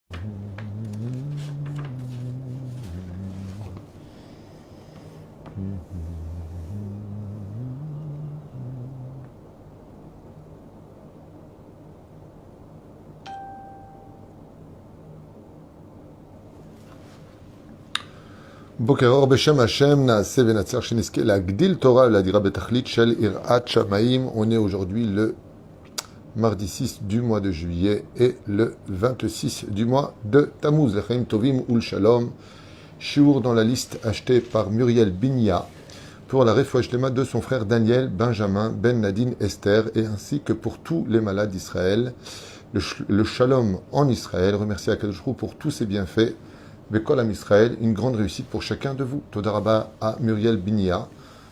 בוקר אור בשם השם, נעשה ונצליח שנזכה להגדיל תורה ולהדירה בתכלית של יראת שמיים. On est aujourd'hui le mardi 6 du mois de juillet et le 26 du mois de Tammuz, l'Echaim Tovim ou le Shalom. Shiur dans la liste achetée par Muriel Binia pour la refouach lema de son frère Daniel, Benjamin, Ben Nadine, Esther, et ainsi que pour tous les malades d'Israël. Le Shalom en Israël, remercie Akadosh Hu pour tous ses bienfaits. Bekol Am Israël, une grande réussite pour chacun de vous. Toda Rabba à Muriel Binia.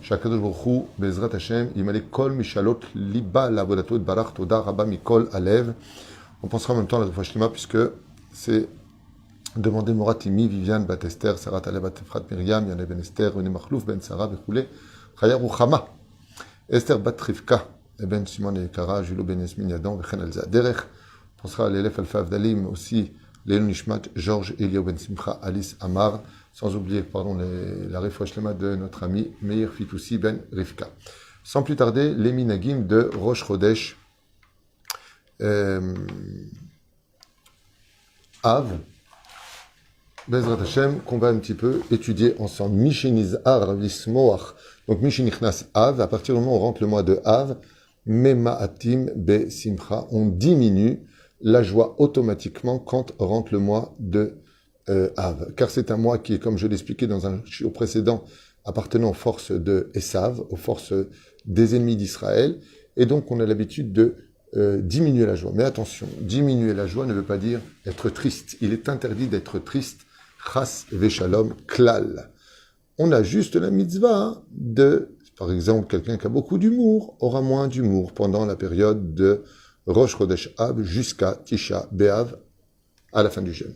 Shakadosh Baruch Hu, Bezrat Hashem, Imale Kol Mishalot Liba Lavodato et Barach Toda Rabba Mikol Alev. On pensera en même temps à la refouach lema puisque c'est demandé Moratimi, Viviane, Batester, Sarat Alev, Batefrat, Myriam, Yana Ben Esther, René Machlouf, Ben Sarah, Bechoulé, Chaya Ruchama, Esther Bat Rivka, Ben Simon et Kara, Julo Ben Yasmin Yadon, Vechen Alza Derech. On pensera à l'élève Alpha Avdalim aussi. Léon Nishmat, Georges, Elio Ben Simcha, Alice Amar, sans oublier la refouach lema de notre ami Meir Fitoussi Ben Rivka. Sans plus tarder, les minagim de Rosh Chodesh Av, Bezrat Hashem, qu'on va un petit peu étudier ensemble. Mishinizar Vismoach, donc Mishinichnas Av, à partir du moment où on rentre le mois de Av, Memaatim Be Simcha, on diminue la joie automatiquement quand rentre le mois de Av. Car c'est un mois qui est, comme je l'expliquais dans un shiur précédent, appartenant aux forces de Esav, aux forces des ennemis d'Israël, et donc on a l'habitude de diminuer la joie. Mais attention, diminuer la joie ne veut pas dire être triste. Il est interdit d'être triste, chas veshalom klal. On a juste la mitzvah de, par exemple, quelqu'un qui a beaucoup d'humour aura moins d'humour pendant la période de Rosh Chodesh Av jusqu'à Tisha B'Av, à la fin du jeûne.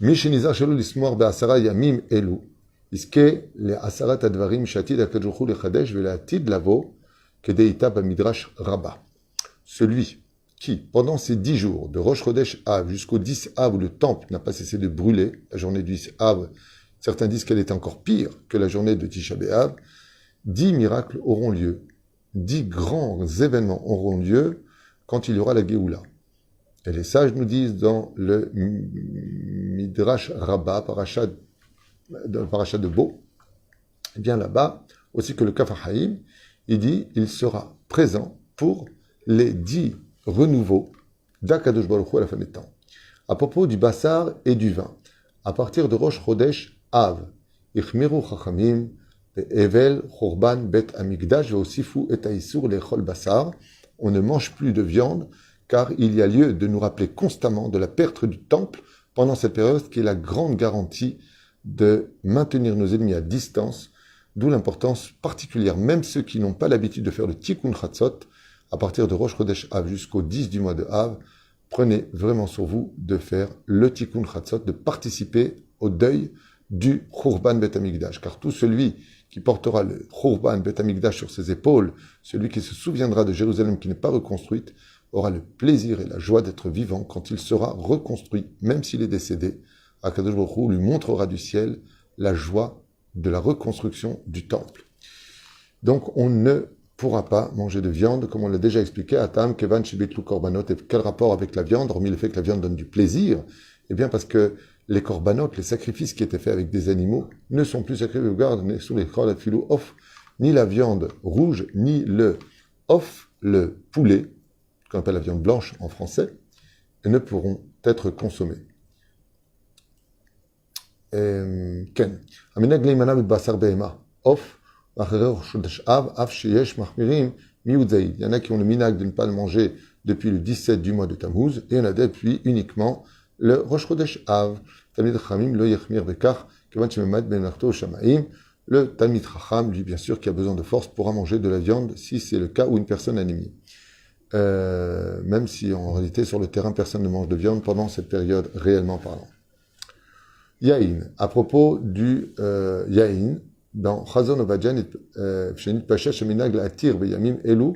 Mishinizar shelo lismoar be'asara yamim elu, iske le'asarat advarim shatid hakadosh hu lechadesh ve'le'atid lavo kedeita b'midrash Rabbah. Celui qui, pendant ces 10 jours de Rosh Chodesh Av jusqu'au 10 Av où le temple n'a pas cessé de brûler, la journée du 10 Av, certains disent qu'elle est encore pire que la journée de Tisha B'Av, 10 miracles auront lieu, 10 grands événements auront lieu quand il y aura la Géoula. Et les sages nous disent dans le Midrash Rabbah, parachat de Bo, et bien là-bas, aussi que le Kaf HaChaim, il dit, il sera présent pour les 10 renouveaux d'Akadosh Baruch Hu à la fin des temps. À propos du Bassar et du vin, à partir de Rosh Chodesh Av, Ichmiru Chachamim, Evel, Chorban, Bet Amigdash, Ve'osifu et Aïsur, Lechol Bassar, on ne mange plus de viande, car il y a lieu de nous rappeler constamment de la perte du temple pendant cette période qui est la grande garantie de maintenir nos ennemis à distance, d'où l'importance particulière, même ceux qui n'ont pas l'habitude de faire le Tikkun Chatzot, à partir de Rosh Chodesh Av jusqu'au 10 du mois de Av, prenez vraiment sur vous de faire le Tikkun Chatzot, de participer au deuil du Churban Bet Hamikdash, car tout celui qui portera le Churban Bet Hamikdash sur ses épaules, celui qui se souviendra de Jérusalem qui n'est pas reconstruite, aura le plaisir et la joie d'être vivant quand il sera reconstruit, même s'il est décédé. Akadosh Baruch Hu lui montrera du ciel la joie de la reconstruction du temple. Donc on ne pourra pas manger de viande, comme on l'a déjà expliqué, Atam, Kevan, Shibitlu, Korbanot, et quel rapport avec la viande, hormis le fait que la viande donne du plaisir? Eh bien parce que les korbanot, les sacrifices qui étaient faits avec des animaux, ne sont plus sacrifiés. Regarde, sous les korbanot filou off, ni la viande rouge, ni le off, le poulet, qu'on appelle la viande blanche en français, ne pourront être consommés. Ken. Aminag leimana basar behema. Off, il y en a qui ont le minag de ne pas le manger depuis le 17 du mois de Tammuz, et il y en a depuis uniquement le Rosh Chodesh Av. Talmid Chachamim lo yechmir bekach, kevan shememad ben arto shamaim. Le Talmid Chacham, lui, bien sûr, qui a besoin de force, pourra manger de la viande si c'est le cas où une personne anémie. Même si, en réalité, sur le terrain, personne ne mange de viande pendant cette période, réellement parlant. Yain. À propos du Yain, dans Chazon Ovadjan, Pshenit Pasha Sheminag La'atir Beyamim Elu,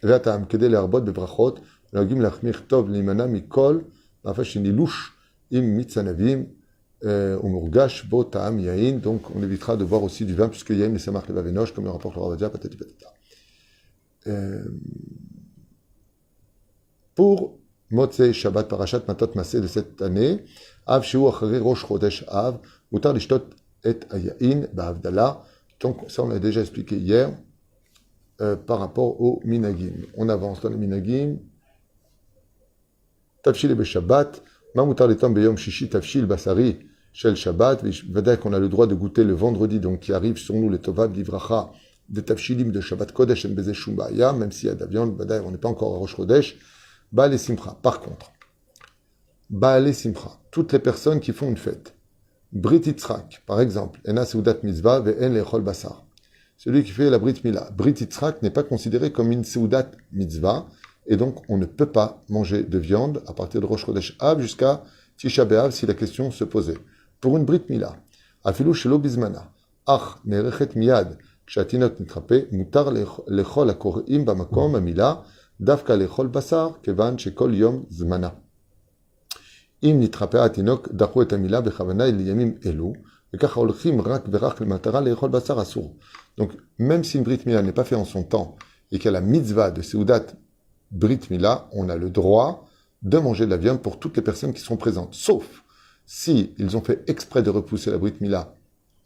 Ve'atam Kedei Le'arbot Bebrachot, נוהגים להחמיר טוב להימנע מכל מאפה שנילוש עם מיץ ענבים ומורגש בו טעם יין, donc on évitera de boire aussi du vin puisque yain mesamach levav enosh, comme le rapporte le Rav Ovadia, patati patata. Pour Motzei Shabbat Parashat Matot Maseh de cette année, Av Sheu Achari Rosh Chodesh Av, Mutar Lishtot et Ayain Ba'avdala. Donc ça on l'a déjà expliqué hier par rapport au Minagim. On avance dans les Minagim. Tafshil be Shabbat, Ma Mutar Letom Beyom Shishi Tafshil Basari Shel Shabbat. Vadaï qu'on a le droit de goûter le vendredi, donc qui arrive sur nous les Tovav Livracha des Tafshilim de Shabbat Kodesh en Bezeh Shumbaya, même s'il y a de la viande, vadaï on n'est pas encore à Rosh Chodesh. Baal et Simcha. Par contre, Baal et Simcha, toutes les personnes qui font une fête, Brit Yitzhak, par exemple, Ena Seudat Mitzvah ve'en lechol basar. Celui qui fait la Brit Mila. Brit Yitzhak n'est pas considéré comme une Seudat Mitzvah, et donc on ne peut pas manger de viande à partir de Rosh Chodesh Av jusqu'à Tisha B'Av si la question se posait. Pour une Brit Mila, Afilu shelo bizmana, ach nerechet miyad, kshatinot nitrape, mutar lechol akor'im bamakom amila, דווקא לאכול בשר, כיוון שכל יום זמנה. אם נתחפה התינוק, דחו את המילה בכוונה לימים אלו, וככה הולכים רק ורק למטרה לאכול בשר אסור. Donc, même si une Brit Mila n'est pas fait en son temps, et qu'il y a la mitzvah de Seudat Brit Mila, on a le droit de manger de la viande pour toutes les personnes qui sont présentes. Sauf si ils ont fait exprès de repousser la Brit Mila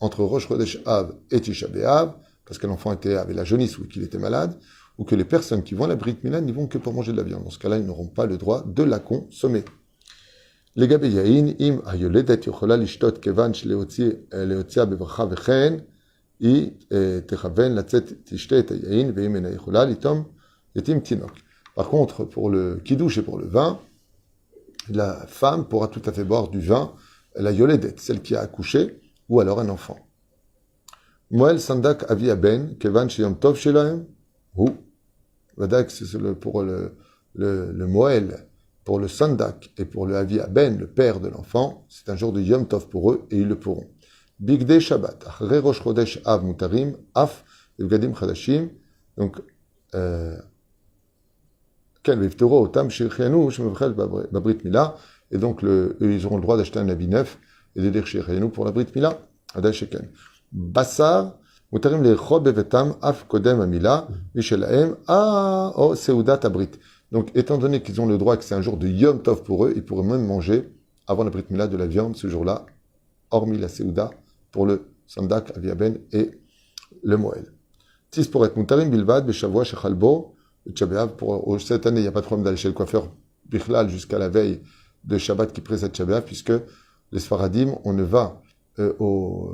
entre Rosh Chodesh Av et Tisha B'Av, parce que l'enfant avait la jaunisse ou qu'il était malade, ou que les personnes qui vont à la Brit Mila n'y vont que pour manger de la viande. Dans ce cas-là, ils n'auront pas le droit de la consommer. Les Gabe Yain, im ayoledet yochola lishtot kevan leotzia bebracha vechen, i techaven latzet tishte et yain, veim ena yochola litom etim tinok. Par contre, pour le kiddush et pour le vin, la femme pourra tout à fait boire du vin, la yoledet, celle qui a accouché, ou alors un enfant. Moel sandak avi aben, kevan sheyom tov shelahem, ou pour le Moël, pour le Sandak et pour le Avi Aben, le père de l'enfant, c'est un jour de Yom Tov pour eux et ils le pourront. Bigdei Shabbat, Achre Rosh Chodesh Av Mutarim, Af, Evgadim Chadashim, donc, Ken Vivtoro, Otam Shirchianu, Shemevchel Babrit Mila, et donc ils auront le droit d'acheter un habit neuf et de dire Shirchianu pour la Brit Mila, Adai Sheken. Bassar, מותרים לאכול בביתם אף קודם המילה משלהם או סעודת הברית. Donc, étant donné qu'ils ont le droit que c'est un jour de Yom Tov pour eux, ils pourraient même manger avant la Brit Mila de la viande ce jour-là, hormis la Seuda pour le Sandak, Aviaben et le Moël. Tis pour être mutarim bilvad, beshavua shechalbo, Tchabeav. Pour cette année, il n'y a pas de problème d'aller chez le coiffeur Bichlal jusqu'à la veille de Shabbat qui précède Tchabeav, puisque les Sfaradim, on ne va on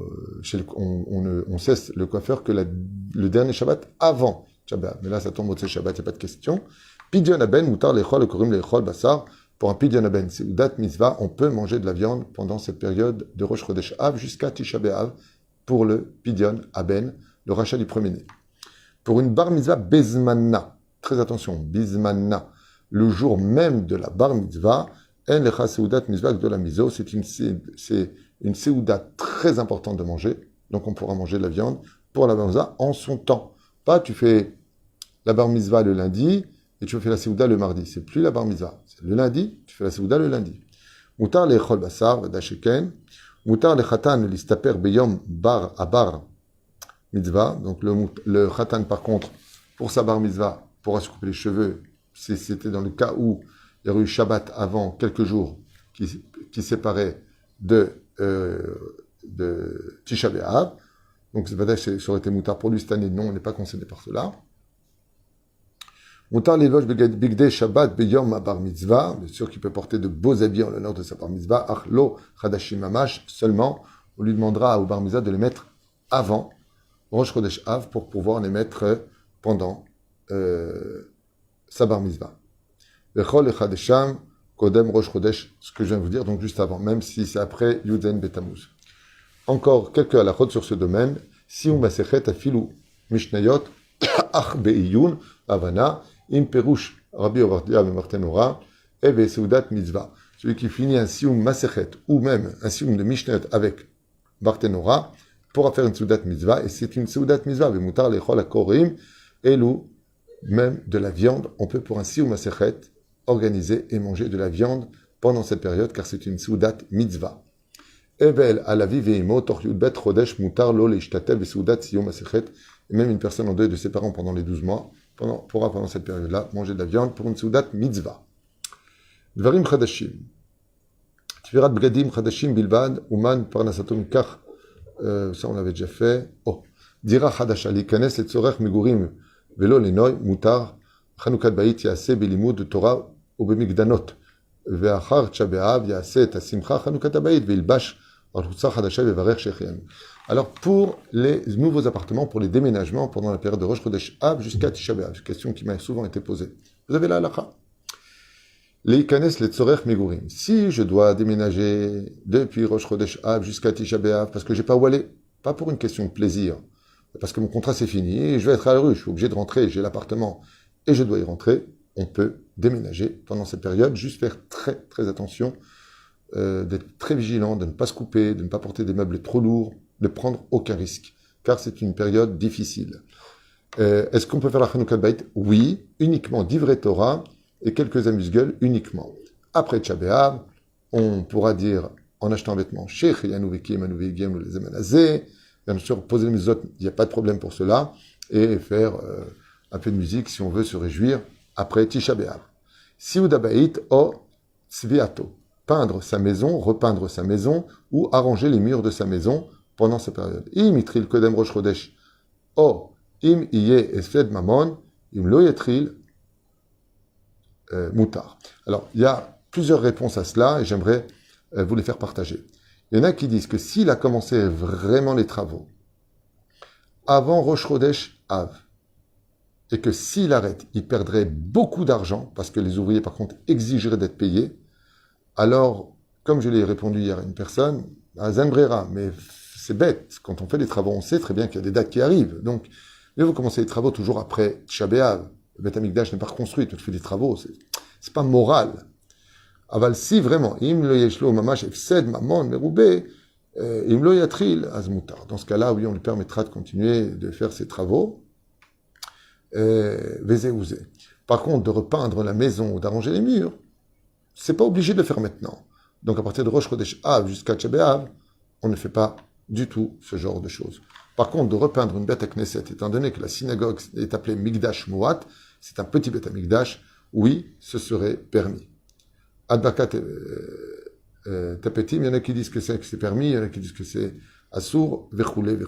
cesse le coiffeur que le dernier Shabbat avant Shabbat. Mais là, ça tombe au Shabbat, il n'y a pas de question. Pidyon aben, mutar lechol, korim lechol, basar. Pour un pidyon aben, c'est udat mitzvah, on peut manger de la viande pendant cette période de Rosh Chodesh Av jusqu'à Tisha B'Av pour le pidyon aben, le rachat du premier-né. Pour une bar mitzvah bezmanna, très attention, bizmanna, le jour même de la bar mitzvah, en lecha seudat mitzvah de la miso, c'est une séouda très importante de manger, donc on pourra manger de la viande pour la bar mitzvah en son temps. Pas tu fais la bar mitzvah le lundi et tu fais la séouda le mardi. C'est plus la bar mitzvah. C'est le lundi, tu fais la séouda le lundi. Mutar lechol basar v'dasheken. Mutar lechatan listaper beyom bar abar mitzvah. Donc le chatan par contre, pour sa bar mitzvah, pourra se couper les cheveux. C'était dans le cas où il y aurait eu Shabbat avant quelques jours qui séparait de Tisha B'Av. Donc ça aurait été moutar pour lui cette année. Non, on n'est pas concédé par cela. Moutar levosh bigdei Shabbat beyom bar mitzvah. Bien sûr qu'il peut porter de beaux habits en l'honneur de sa bar mitzvah. Achlo chadashim mamash. Seulement, on lui demandera au bar mitzvah de les mettre avant Rosh Chodesh Av pour pouvoir les mettre pendant sa bar mitzvah. Vechol echadesham kodem Rosh Chodesh, ce que je viens de vous dire, donc juste avant, même si c'est après Yudzen Betamuz. Encore quelques halachot sur ce domaine. Si on masechet afilu mishnayot ach beiyun avana im perush Rabbi Ovadia Martenora eve seudat mitzvah. Celui qui finit un sium masechet ou même un sium de mishnayot avec Martenora pourra faire une seudat mitzvah et c'est une seudat mitzvah. Vemutar lechol akorim elu, même de la viande, on peut pour un sium masechet organiser et manger de la viande pendant cette période, car c'est une soudat mitzvah. Evel alavi veimo tor yudbet chodesh mutar lo leishtatel vesoudat siyom asechet. Et même une personne en deuil de ses parents pendant les 12 mois pourra pendant cette période-là manger de la viande pour une soudat mitzvah. Dvarim chadashim. Tfirat bgadim chadashim bilvad uman parnasato mikach. Ça on l'avait déjà fait. Oh. Dira chadasha likanes et tzorech migurim velo lenoy mutar chanukat bayit yaseh belimud Torah ou bemigdanot. Ve'achar tcha be'av yaseh et asimcha chanukat bayit ve'ilbash arutza chadasha ve'varech shechianu. Alors, pour les nouveaux appartements, pour les déménagements pendant la période de Rosh Chodesh Av jusqu'à Tisha B'Av, question qui m'a souvent été posée. Vous avez la halakha. Leikanes le tzorech megurim. Si je dois déménager depuis Rosh Chodesh Av jusqu'à Tisha B'Av, parce que j'ai pas où aller, pas pour une question de plaisir, parce que mon contrat c'est fini, et je vais être à la rue, je suis obligé de rentrer, j'ai l'appartement, et je dois y rentrer, on peut déménager pendant cette période, juste faire très très attention, d'être très vigilant, de ne pas se couper, de ne pas porter des meubles trop lourds, de prendre aucun risque, car c'est une période difficile. Est-ce qu'on peut faire la Chanukah Bayit? Oui, uniquement d'Ivrei Torah et quelques amuse-gueules uniquement. Après Tisha B'Av, on pourra dire, en achetant un vêtement, Sheikh Yanu Vekim, Anu Vegem, le Zemanazé, bien sûr, poser les mezuzot, il n'y a pas de problème pour cela, et faire un peu de musique si on veut se réjouir après Tisha B'Av. Siouda Bayit o Tzviato, peindre sa maison, repeindre sa maison, ou arranger les murs de sa maison, pendant cette période. Im itril kodem rosh chodesh. O im iye esfed mamon im lo yetril mutar. Alors, il y a plusieurs réponses à cela et j'aimerais vous les faire partager. Il y en a qui disent que s'il a commencé vraiment les travaux avant Rosh Chodesh Av et que s'il arrête, il perdrait beaucoup d'argent parce que les ouvriers, par contre, exigeraient d'être payés, alors, comme je l'ai répondu hier à une personne, à Zenbrera, mais c'est bête. Quand on fait des travaux, on sait très bien qu'il y a des dates qui arrivent. Donc, mieux vous commencez les travaux toujours après Tisha B'Av. Le Beth Amikdash n'est pas reconstruit. Tu fais des travaux. C'est pas moral. Aval si vraiment, im lo yeshlo mamash efsed mamon meroubé, im lo yatril azmutar. Dans ce cas-là, oui, on lui permettra de continuer de faire ses travaux. Vezé ouzé. Par contre, de repeindre la maison ou d'arranger les murs, c'est pas obligé de le faire maintenant. Donc, à partir de Rosh Chodesh Av jusqu'à Tisha B'Av, on ne fait pas du tout ce genre de choses. Par contre, de repeindre une bête à Knesset, étant donné que la synagogue est appelée Migdash Moat, c'est un petit bête à Migdash, oui, ce serait permis. Adbakat Tapetim, il y en a qui disent que c'est permis, il y en a qui disent que c'est Assour, Verroulé.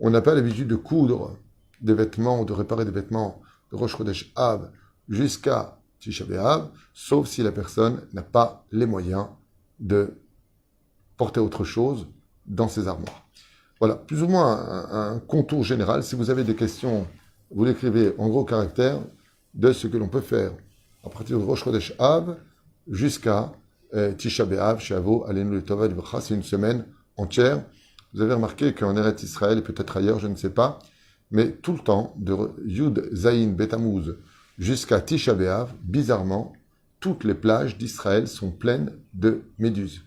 On n'a pas l'habitude de coudre des vêtements ou de réparer des vêtements de Rosh Chodesh Av jusqu'à Tisha B'Av, sauf si la personne n'a pas les moyens de porter autre chose dans ses armoires. Voilà, plus ou moins un contour général. Si vous avez des questions, vous l'écrivez en gros caractères de ce que l'on peut faire à partir de Rosh Chodesh Av jusqu'à Tisha B'Av, Shavo, Alenu Letova, c'est une semaine entière. Vous avez remarqué qu'en Eretz Israël, et peut-être ailleurs, je ne sais pas, mais tout le temps, de Yud Zayin Betamuz jusqu'à Tisha B'Av, bizarrement, toutes les plages d'Israël sont pleines de méduses.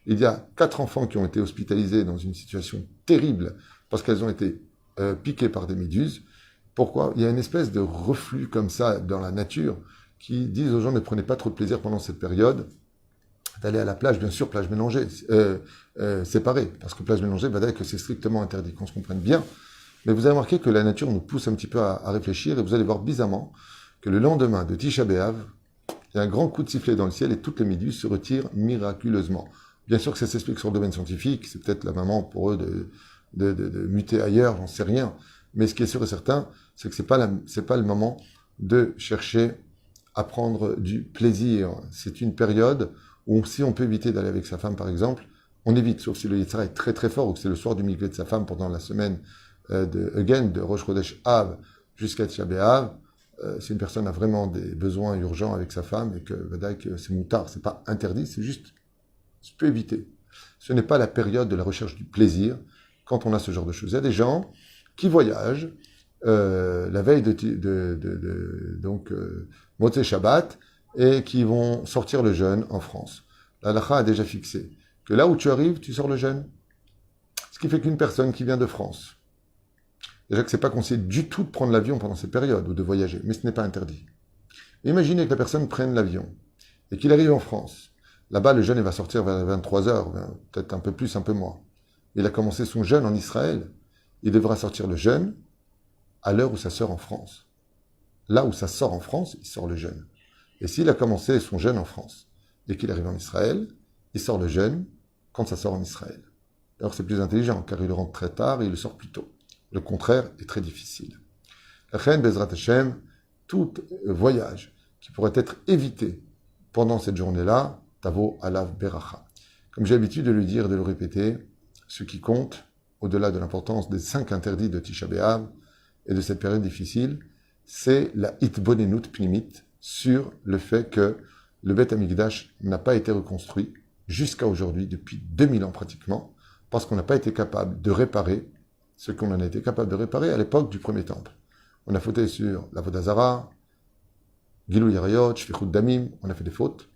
Il y a 4 enfants qui ont été hospitalisés dans une situation terrible parce qu'elles ont été piquées par des méduses. Pourquoi? Il y a une espèce de reflux comme ça dans la nature qui disent aux gens ne prenez pas trop de plaisir pendant cette période d'aller à la plage, bien sûr, plage mélangée, séparée, parce que plage mélangée, va dire que c'est strictement interdit, qu'on se comprenne bien. Mais vous avez remarqué que la nature nous pousse un petit peu à réfléchir et vous allez voir bizarrement que le lendemain de Tisha B'Av, il y a un grand coup de sifflet dans le ciel et toutes les méduses se retirent miraculeusement. Bien sûr que ça s'explique sur le domaine scientifique, c'est peut-être la maman pour eux de muter ailleurs, j'en sais rien. Mais ce qui est sûr et certain, c'est que c'est pas le moment de chercher à prendre du plaisir. C'est une période où si on peut éviter d'aller avec sa femme, par exemple, on évite, sauf si le Yetzirah est très très fort ou que c'est le soir du mikvé de sa femme pendant la semaine de Rosh Chodesh Av jusqu'à Tisha B'Av. Si une personne a vraiment des besoins urgents avec sa femme et que c'est moutard, c'est pas interdit, c'est juste, tu peux éviter. Ce n'est pas la période de la recherche du plaisir quand on a ce genre de choses. Il y a des gens qui voyagent la veille donc Motzei Shabbat et qui vont sortir le jeûne en France. La halakha a déjà fixé que là où tu arrives, tu sors le jeûne. Ce qui fait qu'une personne qui vient de France, déjà que c'est pas conseillé du tout de prendre l'avion pendant cette période ou de voyager, mais ce n'est pas interdit. Imaginez que la personne prenne l'avion et qu'il arrive en France. Là-bas, le jeûne il va sortir vers 23 heures, peut-être un peu plus, un peu moins. Il a commencé son jeûne en Israël. Il devra sortir le jeûne à l'heure où ça sort en France. Là où ça sort en France, il sort le jeûne. Et s'il a commencé son jeûne en France et qu'il arrive en Israël, il sort le jeûne quand ça sort en Israël. Alors c'est plus intelligent, car il le rentre très tard et il le sort plus tôt. Le contraire est très difficile. La reine Bezrat Hashem, tout voyage qui pourrait être évité pendant cette journée-là, Tavo Alav Beracha. Comme j'ai l'habitude de lui dire et de le répéter, ce qui compte, au-delà de l'importance des 5 interdits de Tisha B'Av et de cette période difficile, c'est la Hitbonenut Pnimit sur le fait que le Beth Amikdash n'a pas été reconstruit jusqu'à aujourd'hui, depuis 2000 ans pratiquement, parce qu'on n'a pas été capable de réparer ce qu'on en a été capable de réparer à l'époque du premier temple. On a fauté sur la Vodazara, Gilou Yarayot, Shfichut Damim, on a fait des fautes,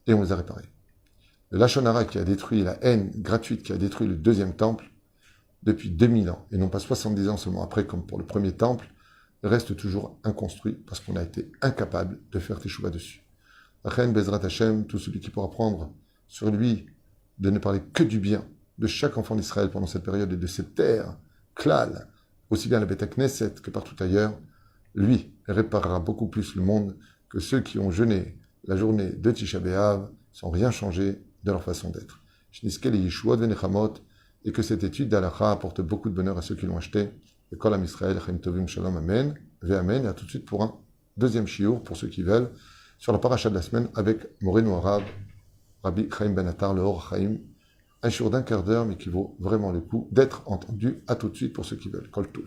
et on les a réparées. Le Lachon Hara qui a détruit la haine gratuite, qui a détruit le deuxième temple, depuis 2000 ans, et non pas 70 ans seulement après, comme pour le premier temple, reste toujours inconstruit, parce qu'on a été incapable de faire teshuva dessus. La reine Bezrat Hashem, tout celui qui pourra prendre sur lui de ne parler que du bien de chaque enfant d'Israël pendant cette période et de cette terre, Klal, aussi bien la Beth Knesset que partout ailleurs, lui réparera beaucoup plus le monde que ceux qui ont jeûné la journée de Tisha B'Av sans rien changer de leur façon d'être. Shniskel et Yishuot Venechamot, et que cette étude d'Alacha apporte beaucoup de bonheur à ceux qui l'ont acheté. Et Kol Am Israël, Chaim Tovim Shalom, Amen, Ve Amen, et à tout de suite pour un deuxième shiur, pour ceux qui veulent, sur la paracha de la semaine avec Moreno Arabe, Rabbi Chaim Ben Attar, le Or Chaim, un shiur d'1 quart d'heure, mais qui vaut vraiment le coup d'être entendu. À tout de suite pour ceux qui veulent. Kol Tov.